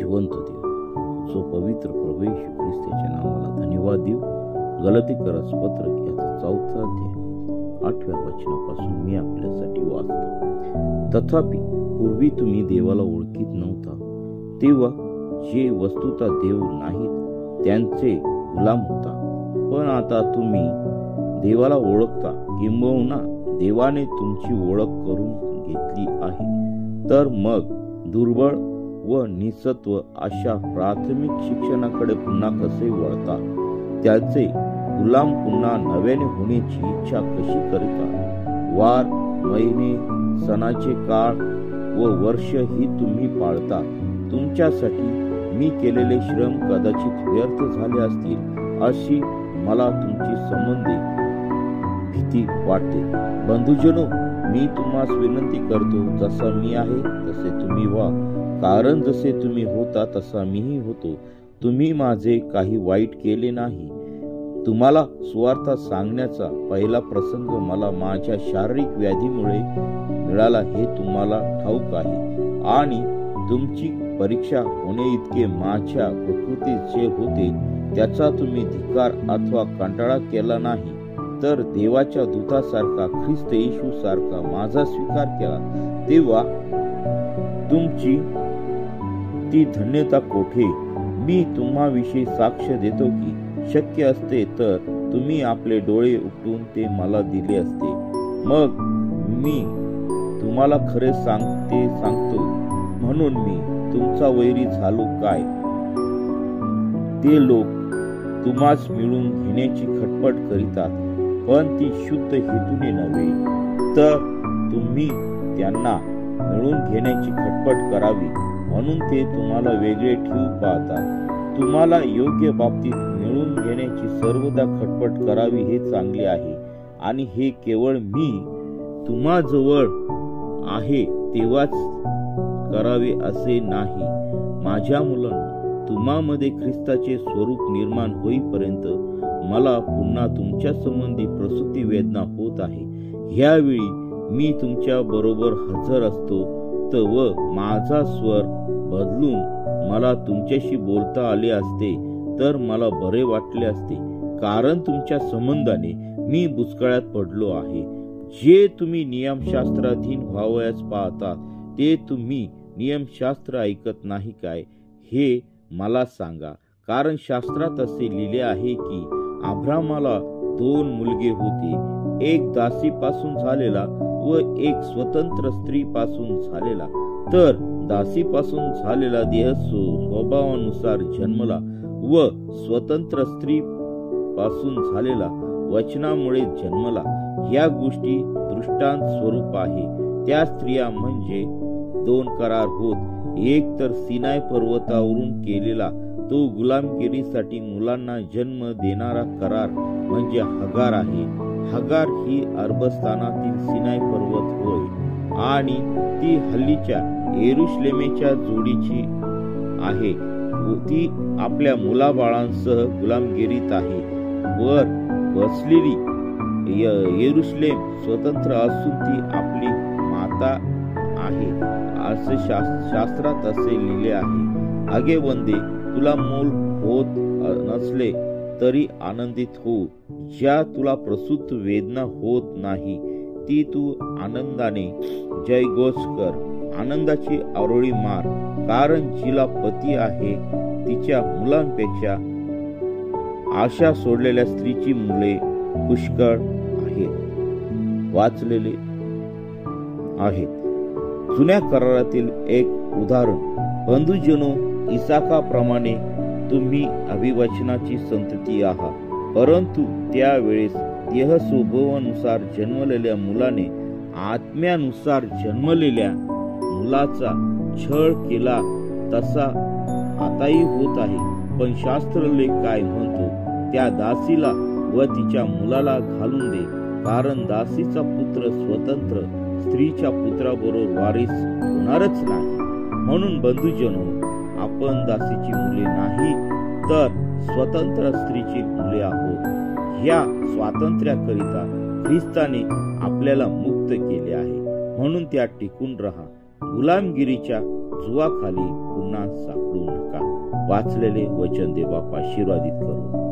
जिवंत देव, सो पवित्र प्रभू येशू ख्रिस्ताच्या नावाला धन्यवाद देऊ. गलातीकरास पत्र याचा 4 अध्याय 8व्या वचनापासून मी आपल्यासाठी वाचतो. तथापि पूर्वी तुम्ही देवाला ओळखीत नव्हता, तेव्हा जे वस्तुतः देव नाहीत त्यांचे गुलाम होता. पण आता तुम्ही देवाला ओळखता, किंबहुना देवाने तुमची ओळख करून घेतली आहे. तर मग दुर्बळ व निसत्व अशा प्राथमिक शिक्षणाकडे पुन्हा कसे वळता? त्याचे गुलाम पुन्हा नव्याने होण्याची इच्छा कशी करिता? वार, महिने, सणाचे काळ व वर्ष ही तुम्ही पाळता. तुमच्यासाठी मी केलेले श्रम कदाचित व्यर्थ झाले असतील अशी मला तुमची संबंधी भीती वाटते. बंधुजनो, मी तुम्हास विनंती करतो, जसा मी आहे तसे तुम्ही व्हा. कारण जसे तुम्ही होता तसा मीही होतो. तुम्ही माझे काही वाईट केले नाही. तुम्हाला सुवार्ता सांगण्याचा पहिला प्रसंग मला माझ्या शारीरिक व्याधीमुळे मिळाला हे तुम्हाला ठाऊक आहे. आणि तुमची परीक्षा होणे इतके माझ्या प्रकृतीत जे होते त्याचा तुम्ही धिक्कार अथवा कंटाळा केला नाही, तर देवाच्या दूतासारखा ख्रिस्त येशू सारखा माझा स्वीकार केला. तेव्हा तुमची ती धन्यता कोठे? मी तुम्हाविषयी साक्ष देतो की शक्य असते तर तुम्ही आपले डोळे उघडून ते मला दिले असते. मग मी तुम्हाला खरे सांगतो म्हणून मी तुमचा वैरी झालो काय? ते लोक तुम्हास मिळून घेण्याची खटपट करीतात, पण ती शुद्ध हेतूने नव्हे, तर तुम्ही त्यांना मिळून घेण्याची खटपट करावी म्हणून ते तुम्हाला वेगळे ठेवू पाहतात. तुम्हाला योग्य बाबतीत मिळून घेण्याची सर्वदा खटपट करावी हे चांगले आहे. आणि हे केवळ मी तुम्हाजवळ आहे तेव्हाच करावे असे नाही. माझ्या मुलांनो, तुम्हामध्ये ख्रिस्ताचे स्वरूप निर्माण होईपर्यंत मला पुन्हा तुमच्या संबंधी प्रसूती वेदना होत आहे. ह्यावेळी मी तुमच्या बरोबर हजर असतो व माझा स्वर बदलून मला तुमच्याशी बोलता आले असते तर मला बरे वाटले असते. कारण तुमच्या संबंधाने मी बुचकळ्यात पडलो आहे. जे तुम्ही नियमशास्त्राधीन व्हावयास पाहता ते तुम्ही नियमशास्त्र ऐकत नाही काय? हे मला सांगा. कारण शास्त्रात असे लिहिले आहे की अब्रामाला 2 मुलगे होते, एक दासीपासून झालेला व एक स्वतंत्र स्त्रीपासून झालेला. तर दासीपासून झालेला देह स्वभावानुसार जन्मला व स्वतंत्र स्त्री पासून झालेला वचनामुळे जन्मला. ह्या गोष्टी दृष्टांत स्वरूप आहे. त्या स्त्रिया म्हणजे 2 करार होत. एक तर सिनाय पर्वतावरून केलेला तो गुलामगिरीसाठी मुलांना जन्म देणारा करार म्हणजे हगार आहे. हगार ही अरबस्थानातील सिनाय पर्वत होय आणि ती हल्लीच्या येरुशलेमेच्या जोडीची आहे. ती आपल्या मुलाबाळांसह गुलामगिरीत आहे. वर बसलेली येरुशलेम स्वतंत्र असून ती आपली माता आहे असे शास्त्रात असे लिहिले आहे. आगे वंदे, तुला मूल होत नसले तरी आनंदित हो. ज्या तुला प्रसूत वेदना होत नाही ती तू आनंदाने जयघोष कर. आनंदाची आरोळी मार, कारण जिला पती आहे तिच्या मुलांपेक्षा आशा सोडलेल्या स्त्रीची मुले पुष्कळ आहेत. वाचलेले आहेत. जुन्या करारातील एक उदाहरण. बंधुजनो, इसाकाप्रमाणे तुम्ही अभिवचनाची संतती आहात, परंतु त्यावेळेस देह स्वभावानुसार जन्मलेल्या मुलाने आत्म्यानुसार जन्मलेल्या मुलाचा छळ केला तसा आताही होत आहे. पण शास्त्रलेख काय म्हणतो? त्या दासीला व तिच्या मुलाला घालून दे, कारण दासीचा पुत्र स्वतंत्र स्त्रीच्या पुत्राबरोबर वारीस होणारच नाही. म्हणून बंधुजनो, आपण दासीची मुले नाही तर स्वतंत्र स्त्रीची मुले आहोत. ह्या स्वातंत्र्याकरिता ख्रिस्ताने आपल्याला मुक्त केले आहे. म्हणून त्या टिकून राहा. गुलामगिरीच्या जुवाखाली पुन्हा सापडू नका. वाचलेले वचन दे बाप आशीर्वादित करो.